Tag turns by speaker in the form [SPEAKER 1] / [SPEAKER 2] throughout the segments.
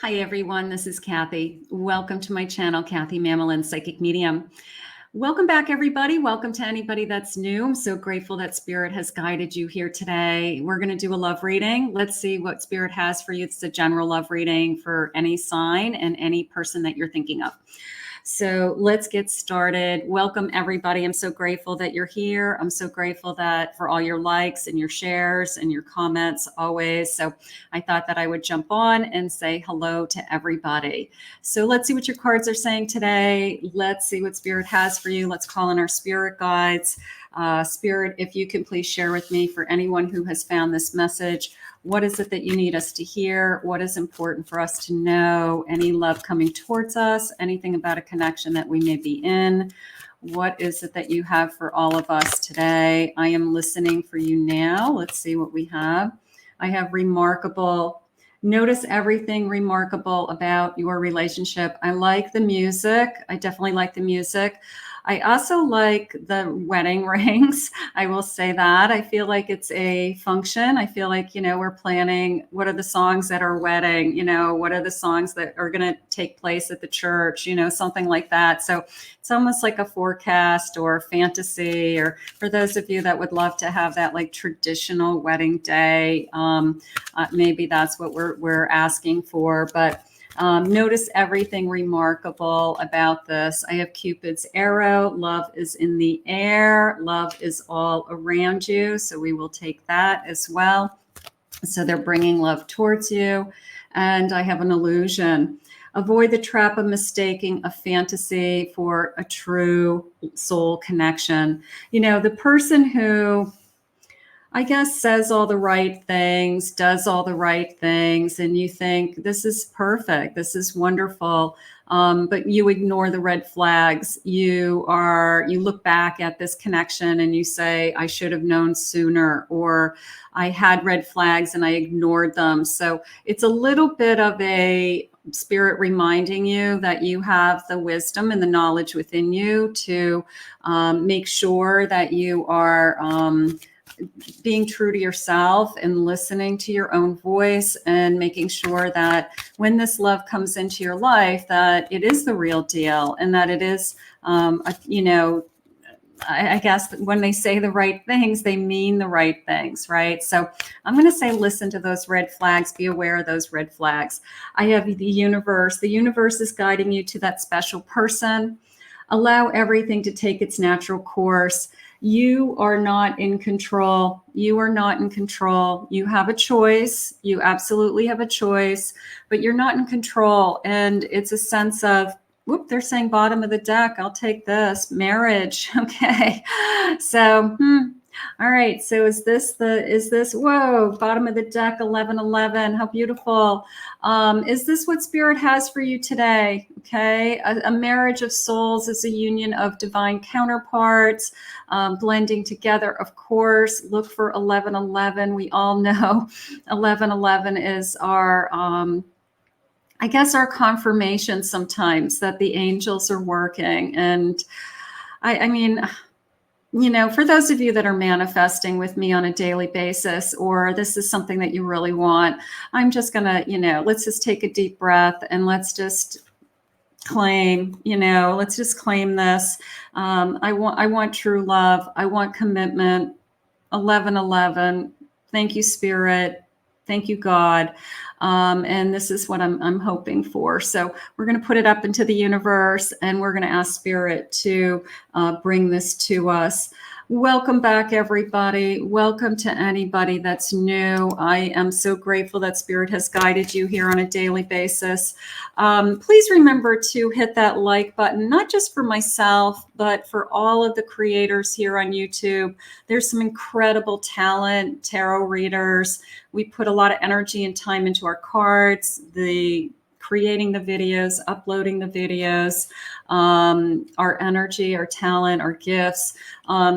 [SPEAKER 1] Hi everyone, this is Kathy. Welcome to my channel, Kathy Mamelin, Psychic Medium. Welcome back everybody. Welcome to anybody that's new. I'm so grateful that Spirit has guided you here today. We're going to do a love reading. Let's see what Spirit has for you. It's a general love reading for any sign and any person that you're thinking of. So let's get started. Welcome everybody. I'm so grateful that you're here. I'm so grateful that for all your likes and your shares and your comments always. So I thought that I would jump on and say hello to everybody. So let's see what your cards are saying today. Let's see what Spirit has for you. Let's call in our spirit guides. Spirit, if you can please share with me for anyone who has found this message, what is it that you need us to hear? What is important for us to know? Any love coming towards us? Anything about a connection that we may be in? What is it that you have for all of us today? I am listening for you now. Let's see what we have. I have remarkable. Notice everything remarkable about your relationship. I like the music. I definitely like the music. I also like the wedding rings. I will say that. I feel like it's a function. I feel like, we're planning what are the songs at our wedding, what are the songs that are going to take place at the church, something like that. So it's almost like a forecast or fantasy, or for those of you that would love to have that like traditional wedding day, maybe that's what we're asking for. But notice everything remarkable about this. I have Cupid's arrow. Love is in the air. Love is all around you. So we will take that as well. So they're bringing love towards you. And I have an illusion. Avoid the trap of mistaking a fantasy for a true soul connection. The person who, I guess, says all the right things, does all the right things, and you think this is perfect, this is wonderful, but you ignore the red flags. You look back at this connection and you say, I should have known sooner, or I had red flags and I ignored them. So it's a little bit of a Spirit reminding you that you have the wisdom and the knowledge within you to make sure that you are being true to yourself and listening to your own voice, and making sure that when this love comes into your life, that it is the real deal, and that it is, I guess when they say the right things, they mean the right things, right? So I'm going to say, listen to those red flags, be aware of those red flags. I have the universe. The universe is guiding you to that special person. Allow everything to take its natural course. You are not in control. You are not in control. You have a choice. You absolutely have a choice, but you're not in control. And it's a sense of, whoop, they're saying bottom of the deck. I'll take this. Marriage. Okay. So, all right. So is this, whoa, bottom of the deck, 1111. How beautiful. Is this what Spirit has for you today? Okay. A marriage of souls is a union of divine counterparts, blending together. Of course, look for 1111. We all know 1111 is our, I guess, our confirmation sometimes that the angels are working. And I mean, for those of you that are manifesting with me on a daily basis, or this is something that you really want, I'm just going to, let's just take a deep breath and let's just claim, let's just claim this. I want true love. I want commitment. 1111. Thank you, Spirit. Thank you, God. And this is what I'm hoping for. So we're going to put it up into the universe, and we're going to ask Spirit to bring this to us. Welcome back, everybody. Welcome to anybody that's new. I am so grateful that Spirit has guided you here on a daily basis. Please remember to hit that like button, not just for myself, but for all of the creators here on YouTube. There's some incredible talent, tarot readers. We put a lot of energy and time into our cards, creating the videos, uploading the videos, our energy, our talent, our gifts.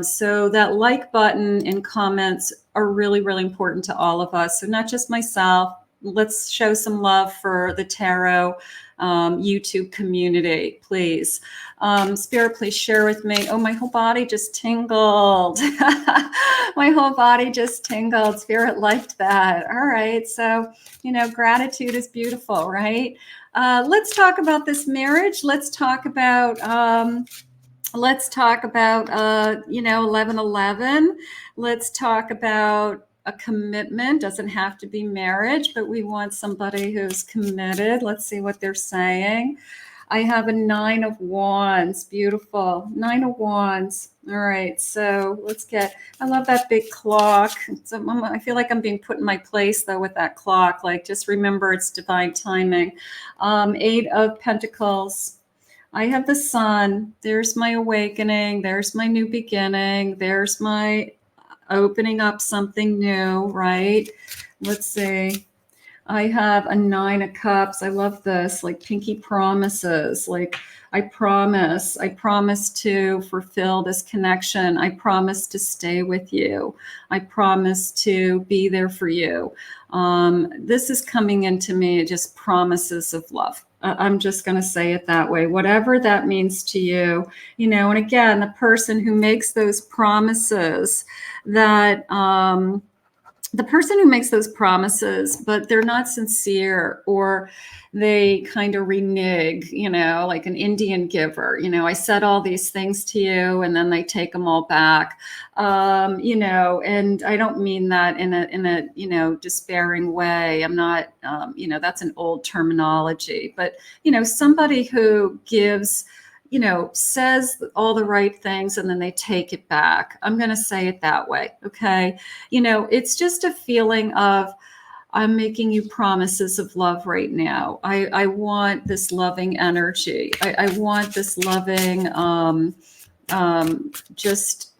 [SPEAKER 1] So that like button and comments are really, really important to all of us. So not just myself, let's show some love for the tarot YouTube community, please. Spirit, please share with me. Oh, my whole body just tingled. My whole body just tingled. Spirit liked that. All right. So, you know, gratitude is beautiful, right? Let's talk about this marriage. Let's talk about, you know, 1111. Let's talk about a commitment. Doesn't have to be marriage, but we want somebody who's committed. Let's see what they're saying. I have a 9 of Wands. Beautiful. 9 of Wands. All right. So let's get, I love that big clock. So I feel like I'm being put in my place though with that clock. Like, just remember it's divine timing. 8 of Pentacles. I have the Sun. There's my awakening. There's my new beginning. There's my opening up something new, right? Let's see. I have a 9 of Cups. I love this, like pinky promises. Like, I promise to fulfill this connection. I promise to stay with you. I promise to be there for you. This is coming into me, just promises of love. I'm just going to say it that way, whatever that means to you, you know. And again, the person who makes those promises, that, the person who makes those promises, but they're not sincere, or they kind of renege, you know, like an Indian giver. You know, I said all these things to you, and then they take them all back. You know, and I don't mean that in a you know, despairing way. I'm not, you know, that's an old terminology. But, you know, somebody who gives, you know, says all the right things and then they take it back. I'm going to say it that way. Okay. You know, it's just a feeling of, I'm making you promises of love right now. I want this loving energy. I want this loving, just,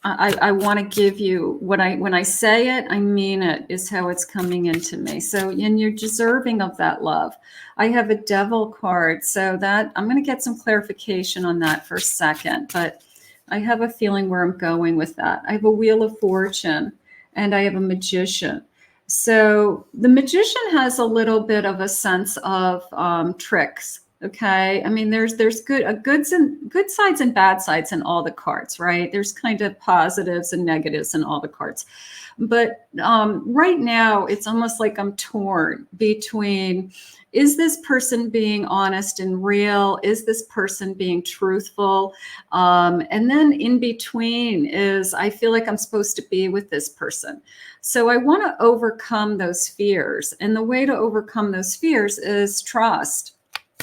[SPEAKER 1] I want to give you when I say it, I mean it, is how it's coming into me. So, and you're deserving of that love. I have a Devil card, so that I'm going to get some clarification on that for a second, but I have a feeling where I'm going with that. I have a Wheel of Fortune, and I have a Magician. So the Magician has a little bit of a sense of tricks. Okay. I mean, there's good sides and bad sides in all the cards, right? There's kind of positives and negatives in all the cards. But right now, it's almost like I'm torn between, is this person being honest and real? Is this person being truthful? And then in between is, I feel like I'm supposed to be with this person. So I want to overcome those fears. And the way to overcome those fears is trust.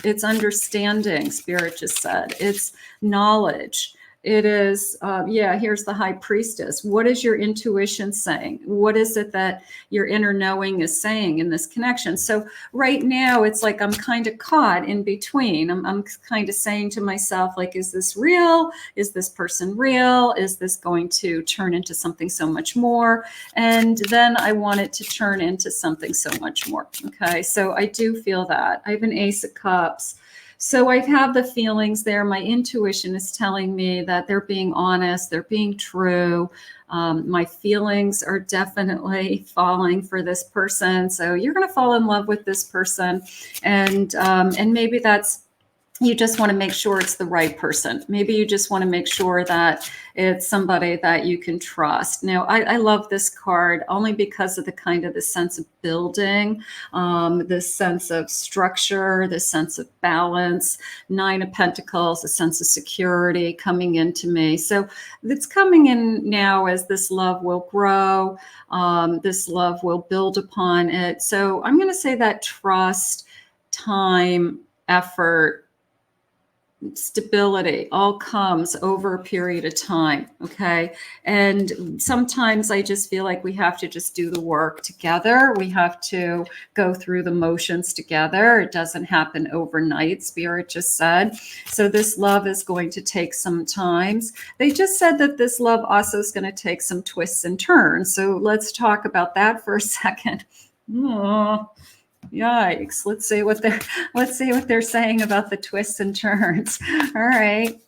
[SPEAKER 1] It's understanding, Spirit just said. It's knowledge. It is, yeah, here's the High Priestess. What is your intuition saying? What is it that your inner knowing is saying in this connection? So right now, it's like I'm kind of caught in between. I'm kind of saying to myself, like, is this real? Is this person real? Is this going to turn into something so much more? And then I want it to turn into something so much more. Okay, so I do feel that. I have an Ace of Cups. So I have the feelings there. My intuition is telling me that they're being honest, they're being true. My feelings are definitely falling for this person. So you're going to fall in love with this person, and maybe that's, you just want to make sure it's the right person. Maybe you just want to make sure that it's somebody that you can trust. Now, I love this card only because of the kind of the sense of building, this sense of structure, this sense of balance. 9 of Pentacles, a sense of security coming into me. So it's coming in now as this love will grow. This love will build upon it. So I'm going to say that trust, time, effort, stability all comes over a period of time. Okay. And sometimes I just feel like we have to just do the work together. We have to go through the motions together. It doesn't happen overnight, Spirit just said. So this love is going to take some time. They just said that this love also is going to take some twists and turns. So let's talk about that for a second. Oh. Yikes. Let's see what they're saying about the twists and turns. All right.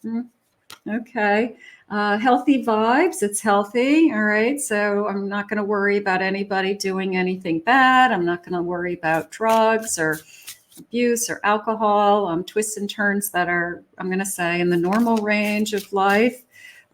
[SPEAKER 1] Okay. Healthy vibes. It's healthy. All right. So I'm not going to worry about anybody doing anything bad. I'm not going to worry about drugs or abuse or alcohol, twists and turns that are, I'm going to say, in the normal range of life.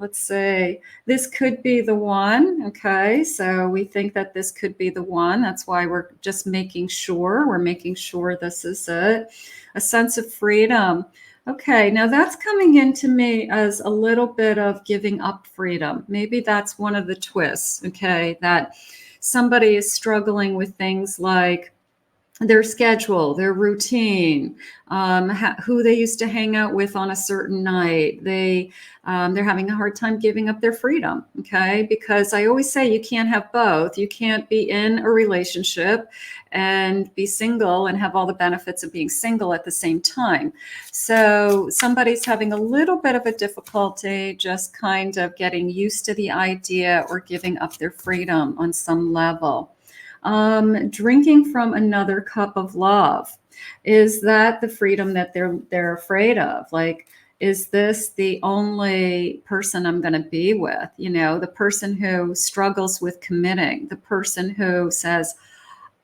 [SPEAKER 1] Let's say this could be the one. Okay. So we think that this could be the one. That's why we're just making sure. We're making sure this is it. A sense of freedom. Okay, now that's coming into me as a little bit of giving up freedom. Maybe that's one of the twists, okay, that somebody is struggling with things like their schedule, their routine, who they used to hang out with on a certain night. They're having a hard time giving up their freedom, okay? Because I always say you can't have both. You can't be in a relationship and be single and have all the benefits of being single at the same time. So somebody's having a little bit of a difficulty just kind of getting used to the idea or giving up their freedom on some level. Drinking from another cup of love. Is that the freedom that they're afraid of? Like, is this the only person I'm going to be with? You know, the person who struggles with committing, the person who says,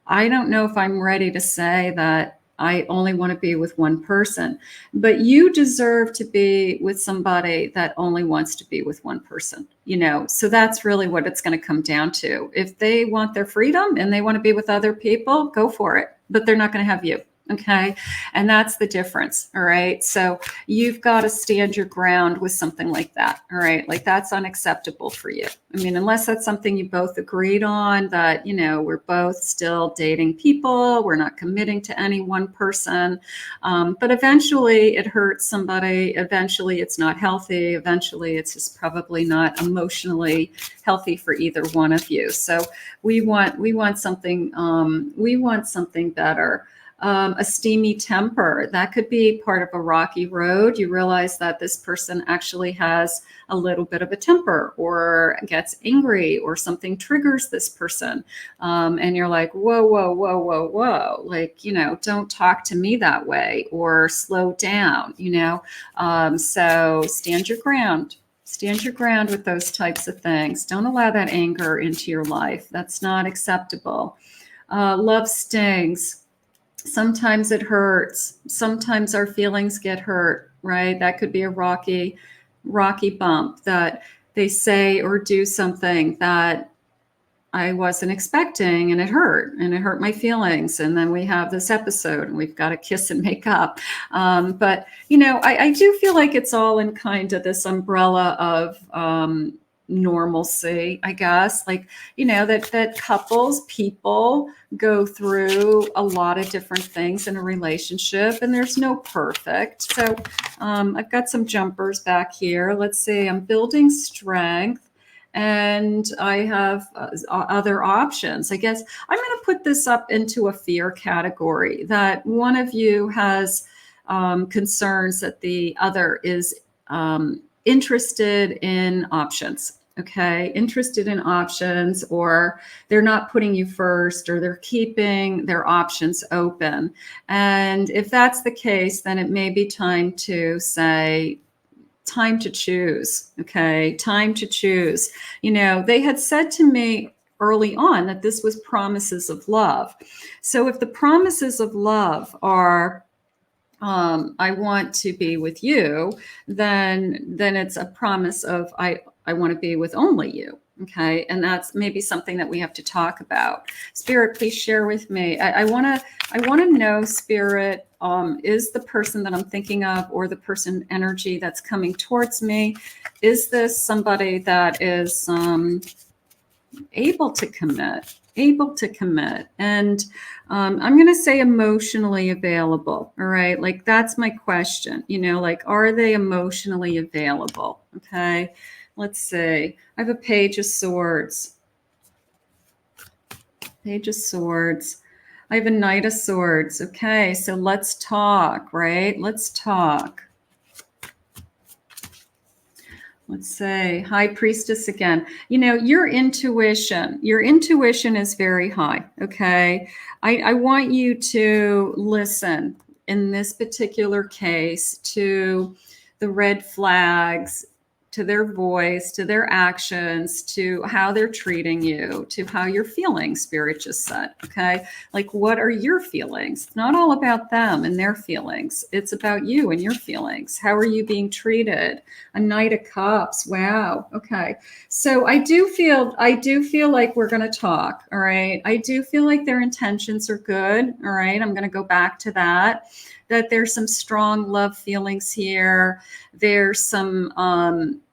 [SPEAKER 1] I don't know if I'm ready to say that I only want to be with one person, but you deserve to be with somebody that only wants to be with one person, you know? So that's really what it's going to come down to. If they want their freedom and they want to be with other people, go for it, but they're not going to have you. Okay. And that's the difference. All right. So you've got to stand your ground with something like that. All right. Like that's unacceptable for you. I mean, unless that's something you both agreed on that, you know, we're both still dating people. We're not committing to any one person. But eventually it hurts somebody. Eventually it's not healthy. Eventually it's just probably not emotionally healthy for either one of you. So we want something better. A steamy temper. That could be part of a rocky road. You realize that this person actually has a little bit of a temper or gets angry or something triggers this person. And you're like, whoa, whoa, whoa, whoa, whoa. Like, you know, don't talk to me that way or slow down, you know. So stand your ground. Stand your ground with those types of things. Don't allow that anger into your life. That's not acceptable. Love stings. Sometimes it hurts. Sometimes our feelings get hurt, right? That could be a rocky bump that they say or do something that I wasn't expecting and it hurt my feelings. And then we have this episode and we've got to kiss and make up. But, you know, I do feel like it's all in kind of this umbrella of, normalcy, I guess, like, you know, that people go through a lot of different things in a relationship and there's no perfect. So I've got some jumpers back here. Let's see, I'm building strength and I have other options. I guess I'm going to put this up into a fear category that one of you has concerns that the other is interested in options. Okay. Interested in options, or they're not putting you first, or they're keeping their options open. And if that's the case, then it may be time to say, time to choose. Okay. Time to choose. You know, they had said to me early on that this was promises of love. So if the promises of love are, I want to be with you, then it's a promise of I want to be with only you. Okay. And that's maybe something that we have to talk about. Spirit, please share with me. I want to know, Spirit, is the person that I'm thinking of or the person energy that's coming towards me, is this somebody that is able to commit? And I'm going to say emotionally available. All right. Like that's my question, you know, like, are they emotionally available? Okay. Let's see. I have a Page of Swords. Page of Swords. I have a Knight of Swords. Okay. So let's talk, right? Let's talk. Let's say High Priestess again. You know, your intuition is very high. Okay. I want you to listen in this particular case to the red flags, to their voice, to their actions, to how they're treating you, to how you're feeling, Spirit just said, okay? Like, what are your feelings? It's not all about them and their feelings. It's about you and your feelings. How are you being treated? A Knight of Cups. Wow. Okay. So I do feel like we're going to talk. All right. I do feel like their intentions are good. All right. I'm going to go back to that there's some strong love feelings here. There's some,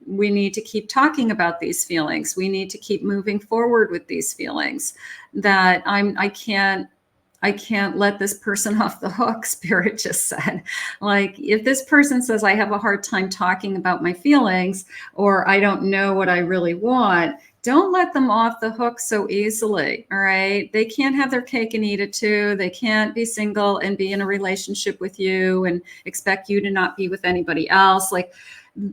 [SPEAKER 1] we need to keep talking about these feelings. We need to keep moving forward with these feelings, that I can't let this person off the hook, Spirit just said. Like, if this person says, I have a hard time talking about my feelings, or I don't know what I really want, don't let them off the hook so easily, all right? They can't have their cake and eat it too. They can't be single and be in a relationship with you and expect you to not be with anybody else. Like,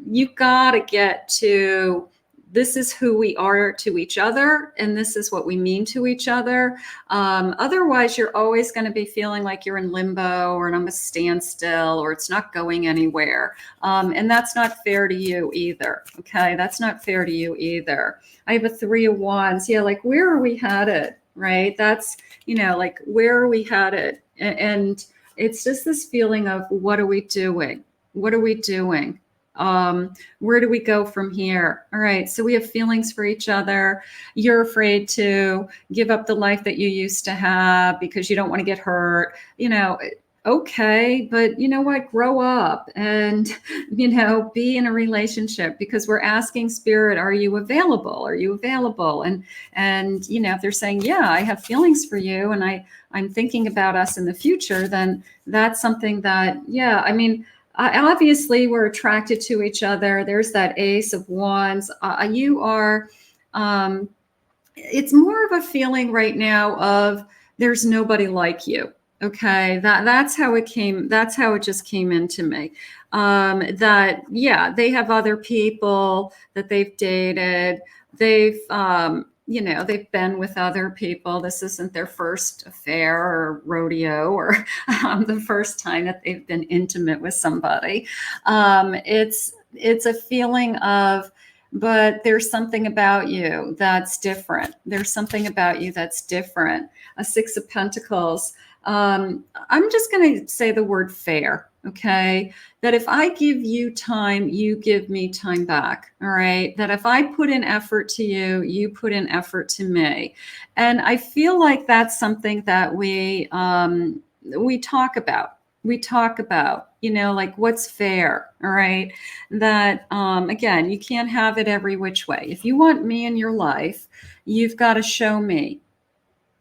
[SPEAKER 1] you gotta get to, this is who we are to each other, and this is what we mean to each other. Otherwise, you're always going to be feeling like you're in limbo, or I'm a standstill, or it's not going anywhere. And that's not fair to you either. Okay, that's not fair to you either. I have a 3 of Wands. Yeah, like, where are we headed? Right? That's, like, where are we headed? And it's just this feeling of, what are we doing? What are we doing? Where do we go from here? All right. So we have feelings for each other. You're afraid to give up the life that you used to have because you don't want to get hurt. Okay, but you know what? Grow up and, be in a relationship, because we're asking Spirit, are you available? Are you available? And, if they're saying, yeah, I have feelings for you, and I'm thinking about us in the future, then that's something that, yeah, obviously we're attracted to each other. There's that Ace of Wands. You are, it's more of a feeling right now of, there's nobody like you. Okay. That's how it came. That's how it just came into me. That, yeah, they have other people that they've dated. They've been with other people. This isn't their first affair or rodeo, or the first time that they've been intimate with somebody. It's a feeling of, but there's something about you that's different. There's something about you that's different. A 6 of Pentacles. I'm just going to say the word fair. Okay. That if I give you time, you give me time back. All right. That if I put in effort to you, you put in effort to me. And I feel like that's something that we talk about. We talk about, like, what's fair. All right. That, again, you can't have it every which way. If you want me in your life, you've got to show me,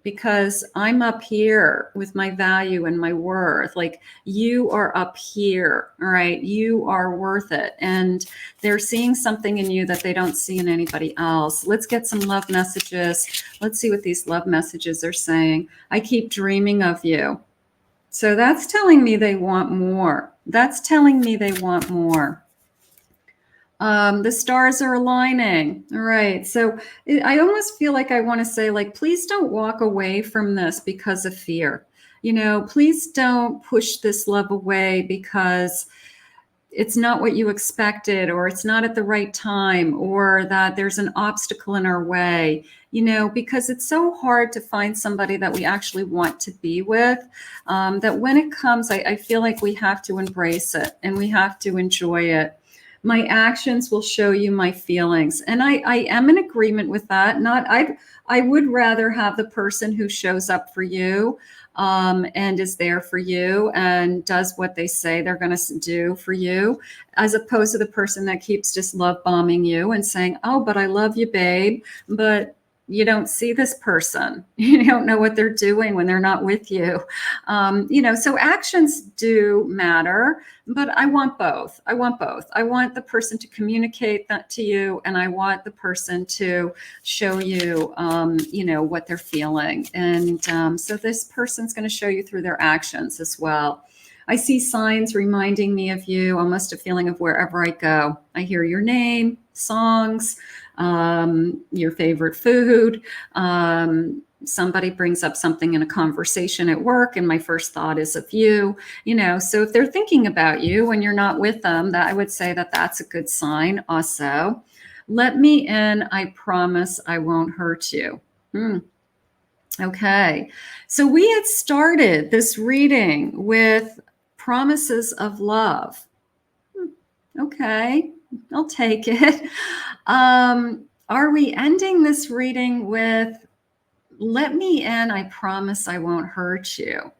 [SPEAKER 1] because I'm up here with my value and my worth. Like, you are up here. All right. You are worth it. And they're seeing something in you that they don't see in anybody else. Let's get some love messages. Let's see what these love messages are saying. I keep dreaming of you. So that's telling me they want more. That's telling me they want more. The stars are aligning. All right. So I almost feel like I want to say, like, please don't walk away from this because of fear. Please don't push this love away because it's not what you expected, or it's not at the right time, or that there's an obstacle in our way, because it's so hard to find somebody that we actually want to be with, that when it comes, I feel like we have to embrace it and we have to enjoy it. My actions will show you my feelings. And I am in agreement with that. I would rather have the person who shows up for you, and is there for you and does what they say they're going to do for you, as opposed to the person that keeps just love bombing you and saying, oh, but I love you, babe. But you don't see this person. You don't know what they're doing when they're not with you. So actions do matter, but I want both. I want the person to communicate that to you, and I want the person to show you, what they're feeling. And so this person's going to show you through their actions as well. I see signs reminding me of you, almost a feeling of wherever I go. I hear your name, songs, your favorite food, somebody brings up something in a conversation at work and my first thought is of you, so if they're thinking about you when you're not with them, that I would say that that's a good sign. Also, let me in, I promise I won't hurt you. Okay, so we had started this reading with promises of love. Okay, I'll take it. Are we ending this reading with let me in, I promise I won't hurt you?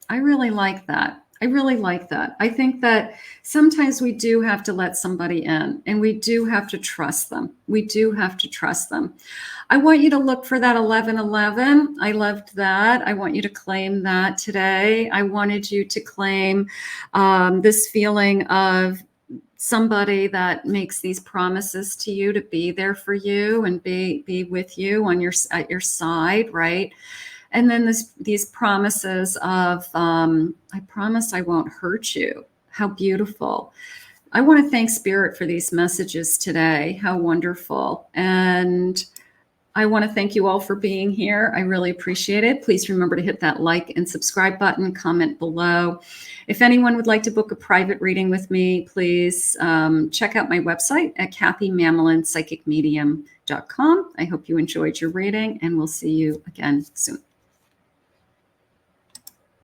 [SPEAKER 1] I really like that. I really like that. I think that sometimes we do have to let somebody in and we do have to trust them. We do have to trust them. I want you to look for that 1111. I loved that. I want you to claim that today. I wanted you to claim this feeling of somebody that makes these promises to you to be there for you and be with you at your side, right? And then these promises of, I promise I won't hurt you. How beautiful. I want to thank Spirit for these messages today. How wonderful. And I want to thank you all for being here. I really appreciate it. Please remember to hit that like and subscribe button, comment below. If anyone would like to book a private reading with me, please check out my website at kathymamelinspsychicmedium.com. I hope you enjoyed your reading and we'll see you again soon.